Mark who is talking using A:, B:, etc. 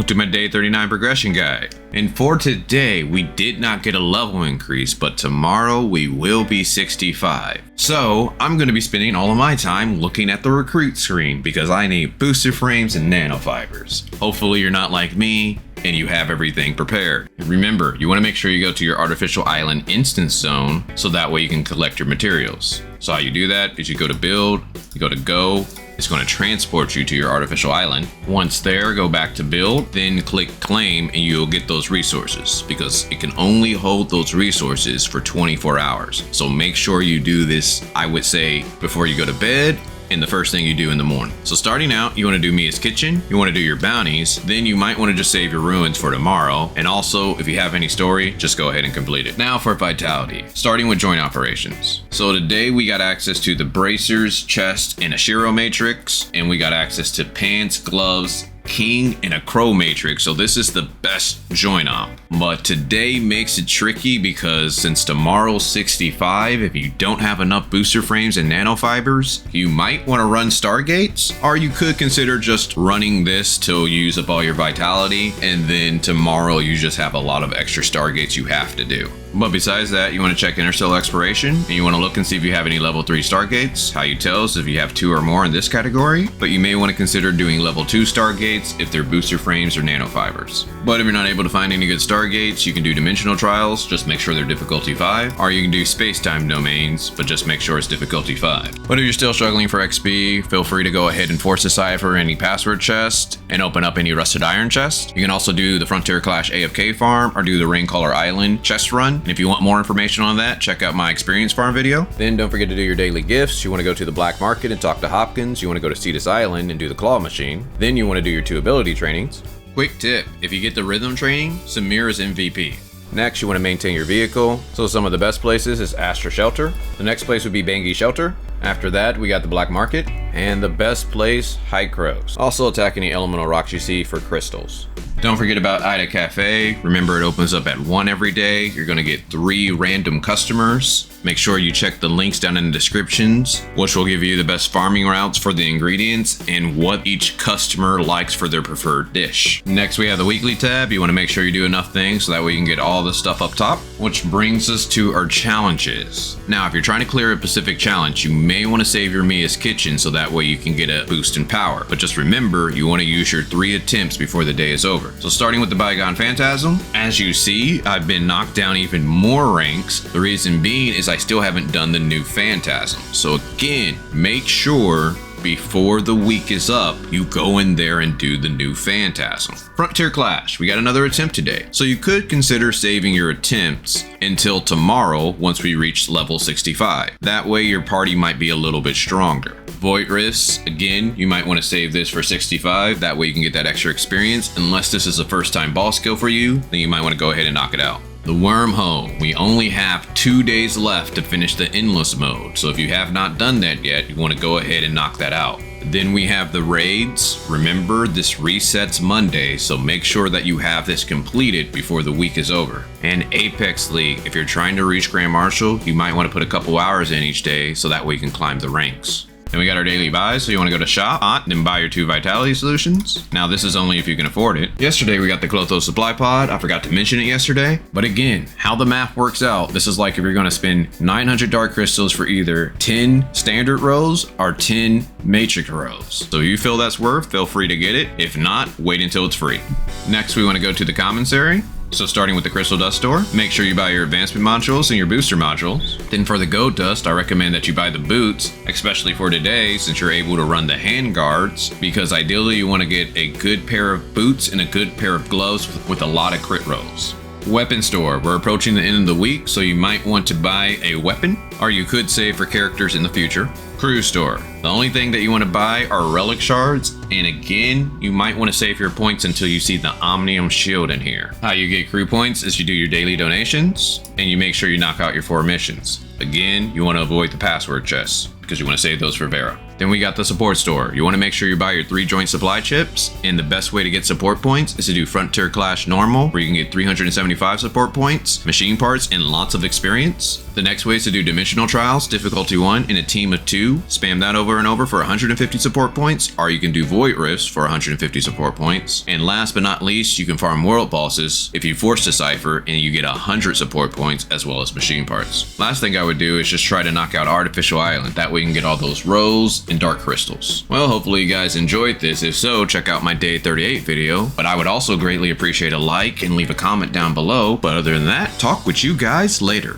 A: welcome to my day 39 progression guide. And for today, we did not get a level increase, but tomorrow we will be 65. So I'm going to be spending all of my time looking at the recruit screen because I need booster frames and nanofibers. Hopefully you're not like me and you have everything prepared. Remember, you want to make sure you go to your artificial island instance zone so that way you can collect your materials. So how you do that is you go to build, you go to go, it's going to transport you to your artificial island. Once there, go back to build, then click claim and you'll get those resources because it can only hold those resources for 24 hours. So make sure you do this, I would say, before you go to bed and the first thing you do in the morning. So starting out, you want to do Mia's Kitchen, you want to do your bounties, then you might want to just save your ruins for tomorrow. And also, if you have any story, just go ahead and complete it. Now for vitality, starting with joint operations. So today we got access to the bracers, chest, and a Shiro matrix, and we got access to pants, gloves, king, and a crow matrix. So this is the best joint op. But today makes it tricky because since tomorrow's 65, if you don't have enough booster frames and nanofibers, you might want to run stargates, or you could consider just running this to use up all your vitality, and then tomorrow you just have a lot of extra stargates you have to do. But besides that, you want to check interstellar exploration, and you want to look and see if you have any level 3 stargates. How you tell is if you have 2 or more in this category, but you may want to consider doing level 2 stargates if they're booster frames or nanofibers. But if you're not able to find any good stargates, you can do dimensional trials, just make sure they're difficulty 5, or you can do space-time domains, but just make sure it's difficulty 5. But if you're still struggling for XP, feel free to go ahead and force decipher any password chest and open up any rusted iron chest. You can also do the Frontier Clash AFK farm or do the Raincaller Island chest run. And if you want more information on that, check out my experience farm video. Then don't forget to do your daily gifts. You want to go to the black market and talk to Hopkins. You want to go to Cetus Island and do the claw machine. Then you want to do your 2 ability trainings. Quick tip, if you get the rhythm training, Samir is MVP. Next, you want to maintain your vehicle. So some of the best places is Astra Shelter. The next place would be Bangi Shelter. After that, we got the Black Market. And the best place, High Crows. Also attack any elemental rocks you see for crystals. Don't forget about Aida Cafe. Remember, it opens up at 1 every day. You're going to get 3 random customers. Make sure you check the links down in the descriptions, which will give you the best farming routes for the ingredients and what each customer likes for their preferred dish. Next, we have the weekly tab. You want to make sure you do enough things so that way you can get all the stuff up top, which brings us to our challenges. Now, if you're trying to clear a specific challenge, you may want to save your Mia's Kitchen so that way you can get a boost in power. But just remember, you want to use your 3 attempts before the day is over. So starting with the Bygone Phantasm, as you see, I've been knocked down even more ranks. The reason being is I still haven't done the new Phantasm. So again, make sure before the week is up, you go in there and do the new Phantasm. Frontier Clash, we got another attempt today. So you could consider saving your attempts until tomorrow once we reach level 65. That way your party might be a little bit stronger. Void Rifts, again, you might want to save this for 65. That way you can get that extra experience. Unless this is a first time boss kill for you, then you might want to go ahead and knock it out. The Wormhole, we only have 2 days left to finish the endless mode. So if you have not done that yet, you want to go ahead and knock that out. Then we have the raids. Remember, this resets Monday, so make sure that you have this completed before the week is over. And Apex League, if you're trying to reach Grand Marshal, you might want to put a couple hours in each day so that way you can climb the ranks. Then we got our daily buys, so you want to go to shop, then buy your 2 vitality solutions. Now this is only if you can afford it. Yesterday we got the Clotho Supply Pod. I forgot to mention it yesterday. But again, how the math works out, this is like if you're going to spend 900 dark crystals for either 10 standard rows or 10 matrix rows. So if you feel that's worth, feel free to get it. If not, wait until it's free. Next we want to go to the Commissary. So starting with the Crystal Dust store, make sure you buy your advancement modules and your booster modules. Then for the Gold Dust, I recommend that you buy the boots, especially for today since you're able to run the hand guards, because ideally you want to get a good pair of boots and a good pair of gloves with a lot of crit rolls. Weapon store, we're approaching the end of the week, so you might want to buy a weapon, or you could save for characters in the future. Crew store, the only thing that you want to buy are relic shards, and again, you might want to save your points until you see the Omnium shield in here. How you get crew points is you do your daily donations, and you make sure you knock out your 4 missions. Again, you want to avoid the password chests, because you want to save those for Vera. Then we got the support store. You want to make sure you buy your 3 joint supply chips, and the best way to get support points is to do Frontier Clash normal, where you can get 375 support points, machine parts, and lots of experience. The next way is to do Dimensional Trials, difficulty 1, in a team of 2. Spam that over and over for 150 support points, or you can do Void Rifts for 150 support points. And last but not least, you can farm world bosses if you force Decipher, and you get 100 support points as well as machine parts. Last thing I would do is just try to knock out Artificial Island, that way you can get all those rolls and dark crystals. Well, hopefully you guys enjoyed this. If so, check out my day 38 video, but I would also greatly appreciate a like and leave a comment down below. But other than that, talk with you guys later.